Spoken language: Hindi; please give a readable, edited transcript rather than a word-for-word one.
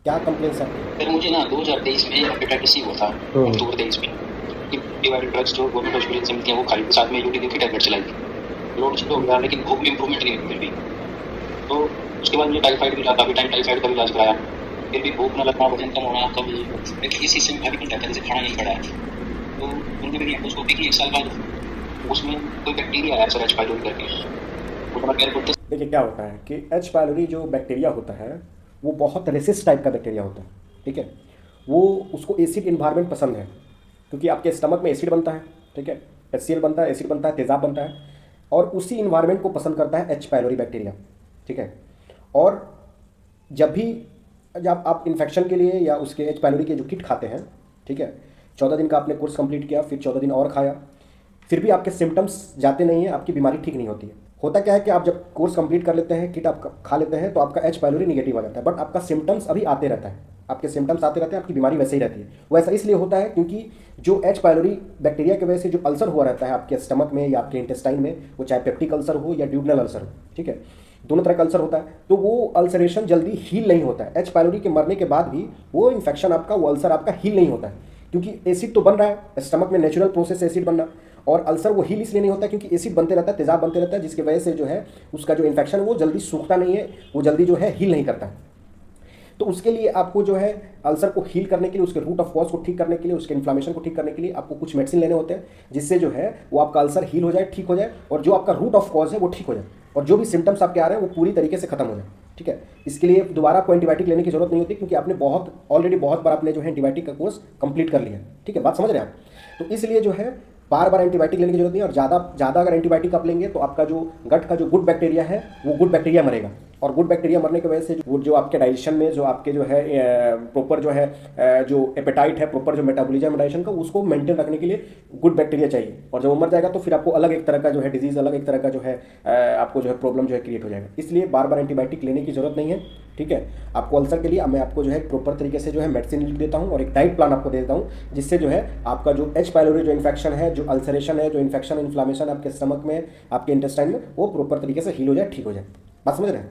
क्या कंप्लेंट्स है आपकी? फिर मुझे ना 2023 में हेपेटाइटिस सी हुआ था, हम्म। अक्टूबर 23 में। एंटीबायोटिक ड्रग्स जो गवर्नमेंट हॉस्पिटल से मिलती हैं वो खाई थी, साथ में यूटीडी की टैबलेट चलाई थी। लोड ठीक हो गया लेकिन भूख में इम्प्रूवमेंट नहीं हुई फिर भी। तो उसके बाद मुझे टाइफाइड भी था, काफ़ी टाइम टाइफाइड का भी इलाज कराया। फिर भी भूख न लगना, वजन कम होना, कभी देखिए इस चीज़ से भारी पड़ जाता है, जैसे खाना नहीं पड़ा है। तो उन्होंने मेरी एंडोस्कोपी की 1 साल बाद, उसमें कोई बैक्टीरिया आया सर, एच पाइलोरी करके। वो बड़ा केयर करते। देखिए क्या होता है कि एच पायलोरी जो बैक्टीरिया होता है वो बहुत रेसिस्ट टाइप का बैक्टीरिया होता है। ठीक है। वो उसको एसिड इन्वायरमेंट पसंद है, क्योंकि आपके स्टमक में एसिड बनता है। ठीक है। HCl बनता है, एसिड बनता है, तेज़ाब बनता है, और उसी इन्वायरमेंट को पसंद करता है एच पायलोरी बैक्टीरिया। ठीक है। और जब भी जब आप इन्फेक्शन के लिए या उसके एच पायलोरी के जो किट खाते हैं, ठीक है, 14 दिन का आपने कोर्स कंप्लीट किया, फिर 14 दिन और खाया, फिर भी आपके सिम्टम्स जाते नहीं हैं, आपकी बीमारी ठीक नहीं होती है। होता क्या है कि आप जब कोर्स कंप्लीट कर लेते हैं, किट आप खा लेते हैं, तो आपका एच पायलोरी निगेटिव आ जाता है, बट आपका सिम्टम्स अभी आते रहता है। आपके सिम्टम्स आते रहते हैं, आपकी बीमारी वैसे ही रहती है। वो ऐसा इसलिए होता है क्योंकि जो एच पायलोरी बैक्टीरिया की वजह से जो अल्सर हुआ रहता है आपके स्टमक में या आपके इंटेस्टाइन में, वो चाहे पेप्टिक अल्सर हो या ड्यूडनल अल्सर हो, ठीक है, दोनों तरह का अल्सर होता है, तो वो अल्सरेशन जल्दी हील नहीं होता है। एच पायलोरी के मरने के बाद भी वो इन्फेक्शन आपका, वो अल्सर आपका हील नहीं होता है, क्योंकि एसिड तो बन रहा है स्टमक में, नेचुरल प्रोसेस एसिड बनना। और अल्सर वो हील इसलिए नहीं होता क्योंकि एसिड बनते रहता है, तेजाब बनते रहता है, जिसकी वजह से जो है उसका जो इन्फेक्शन वो जल्दी सूखता नहीं है, वो जल्दी जो है हील नहीं करता है। तो उसके लिए आपको जो है अल्सर को हील करने के लिए, उसके रूट ऑफ कॉज को ठीक करने के लिए, उसके इन्फ्लामेशन को ठीक करने के लिए आपको कुछ मेडिसिन लेने होते हैं, जिससे जो है वो आपका अल्सर हील हो जाए, ठीक हो जाए, और जो आपका रूट ऑफ कॉज है वो ठीक हो जाए, और जो भी सिम्टम्स आपके आ रहे हैं वो पूरी तरीके से खत्म हो जाए। ठीक है। इसके लिए दोबारा आपको एंटीबायोटिक लेने की जरूरत नहीं होती, क्योंकि आपने ऑलरेडी बहुत बार आपने जो है एंटीबायोटिक का कोर्स कंप्लीट कर लिया। ठीक है, बात समझ रहे हैं आप? तो इसलिए जो है बार बार एंटीबायोटिक लेने की जरूरत नहीं है, और ज़्यादा ज़्यादा अगर एंटीबायोटिक आप लेंगे तो आपका जो गट का जो गुड बैक्टीरिया है वो गुड बैक्टीरिया मरेगा, और गुड बैक्टीरिया मरने की वजह से वो जो आपके डाइजेशन में जो आपके जो है प्रॉपर जो है जो एपेटाइट है, प्रॉपर जो मेटाबॉलिज्म डाइजेशन का, उसको मेंटेन रखने के लिए गुड बैक्टीरिया चाहिए, और जब वो मर जाएगा तो फिर आपको अलग एक तरह का जो है डिजीज़, अलग एक तरह का जो है आपको जो है प्रॉब्लम जो है क्रिएट हो जाएगा। इसलिए बार बार एंटीबायोटिक लेने की जरूरत नहीं है। ठीक है। आपको अल्सर के लिए मैं आपको जो है प्रॉपर तरीके से जो है मेडिसिन लिख देता हूँ, और एक डाइट प्लान आपको दे देता हूँ, जिससे जो है आपका जो एच पायलोरी जो इन्फेक्शन है, जो अल्सरेशन है, जो इन्फेक्शन इन्फ्लामेशन आपके स्टमक में, आपके इंटेस्टाइन में, वो प्रॉपर तरीके से हील हो जाए, ठीक हो जाए। बात समझ रहे हैं?